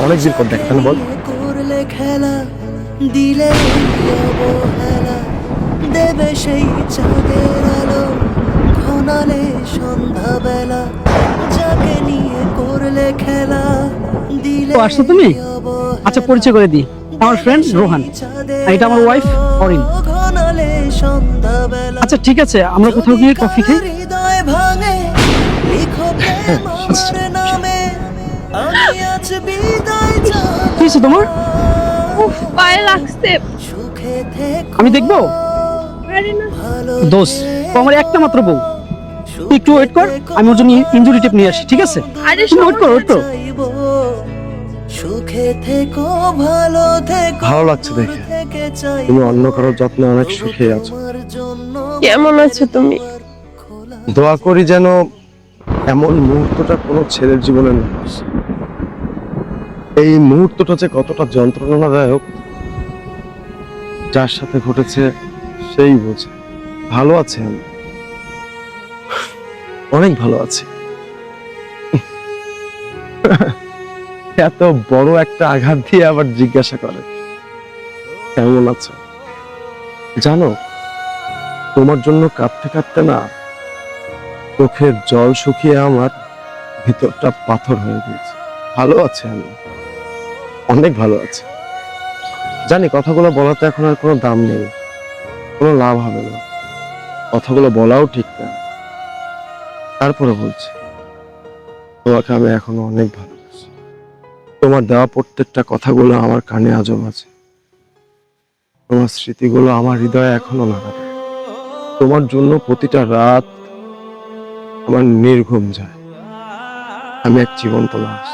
অনেকদিন পর দেখা, তাহলে বল। করলে খেলা দিলে অবহেলা দেবে সেই চাঁদের আলো ঘনালে সন্ধ্যাবেলা যাকে নিয়ে করলে খেলা দিলে ও আসছো তুমি? অবহেলা আচ্ছা, পরিচয় করে দিই, আমার ফ্রেন্ড রোহান, আর এটা আমার ওয়াইফ অরিন। ঘনালে সন্ধ্যাবেলা আচ্ছা ঠিক আছে, আমরা কোথাও গিয়ে কফি খাই। হৃদয় ভাঙে লিখো প্রেম আমার নামে আমি আজ বিদায় কি হয়েছে তোমার? উফ, পায়ে লাগছে। সুখে থেকো আমি দেখবো? আরে না, ভালো দোষ, ও আমার একটা মাত্র বউ। তুই একটু ওয়েট কর, আমি ওর জন্য ইনজুরি টেপ নিয়ে আসি, ঠিক আছে? আরে তুমি ওয়েট করো, ওয়েট করো। চাইবো সুখে থেকো ভালো থেকো ভালো লাগছে দেখে থেকে চাই তুমি অন্য কারোর যত্নে অনেক সুখে আছো। তোমার জন্য কেমন আছো তুমি? খোলা দোয়া করি যেন এমন মুহূর্তটা কোনো ছেলের জীবনে না আসে। এই মুহূর্তটা যে কতটা যন্ত্রণাদায়ক যার সাথে ঘটেছে সেই বোঝে। ভালো আছে আমি, অনেক ভালো আছি। এত বড় একটা আঘাত দিয়ে আবার জিজ্ঞাসা করে কেমন আছো। জানো, তোমার জন্য কাঁদতে কাঁদতে না চোখের জল শুকিয়ে আমার ভিতরটা পাথর হয়ে গিয়েছে। ভালো আছে আমি, অনেক ভালো আছে। জানি কথাগুলো বলাতে এখন আর কোনো দাম নেই, কোনো লাভ হবে না, কথাগুলো বলাও ঠিক না। তারপরে বলছি, তোমাকে আমি এখনো অনেক ভালোবাসি। তোমার দেওয়া প্রত্যেকটা কথাগুলো আমার কানে আজও আছে। তোমার স্মৃতিগুলো আমার হৃদয়ে এখনো নাড়া দেয়। তোমার জন্য প্রতিটা রাত আমার নির্ঘুম যায়। আমি এক জীবন্ত লাশ,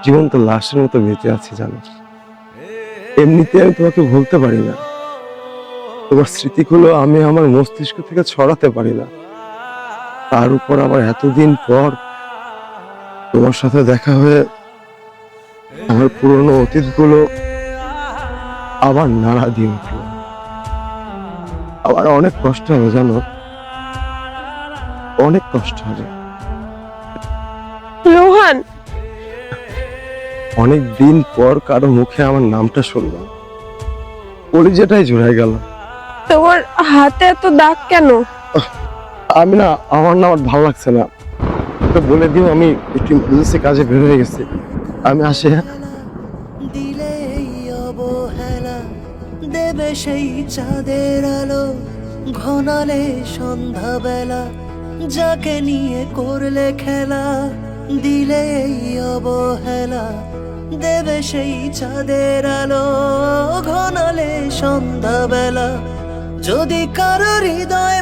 জীবন্ত লাশের মতো বেঁচে আছি জানো। এমনিতে আমি তোমাকে ভুলতে পারি না, তোমার স্মৃতিগুলো আমি আমার মস্তিষ্ক থেকে ছড়াতে পারি না। তার উপর আবার এতদিন পর তোমার সাথে দেখা হয়ে আমার পুরনো অতীতগুলো আবার নাড়া দিয়ে উঠল। আবার অনেক কষ্ট হবে জানো, অনেক কষ্ট হবে। রোহান, অনেক দিন পর কারো মুখে আমার নামটা শুনলাম, কলিজাটাই জুড়াই গেল। তোমার হাতে এত দাগ কেন? আমি না, আমার না, আমার ভালো লাগছে না। তো বলে দিও আমি একটু ইমার্জেন্সি কাজে বের হয়ে গেছি, আমি আসি। হ্যাঁ, দিলে এই অবহেলা দেবে সেই চাঁদের আলো ঘনালে সন্ধ্যাবেলা যাকে নিয়ে করলে খেলা দিলে এই অবহেলা দেবে সেই চাঁদের আলো ঘনালে সন্ধ্যাবেলা যদি কারো হৃদয়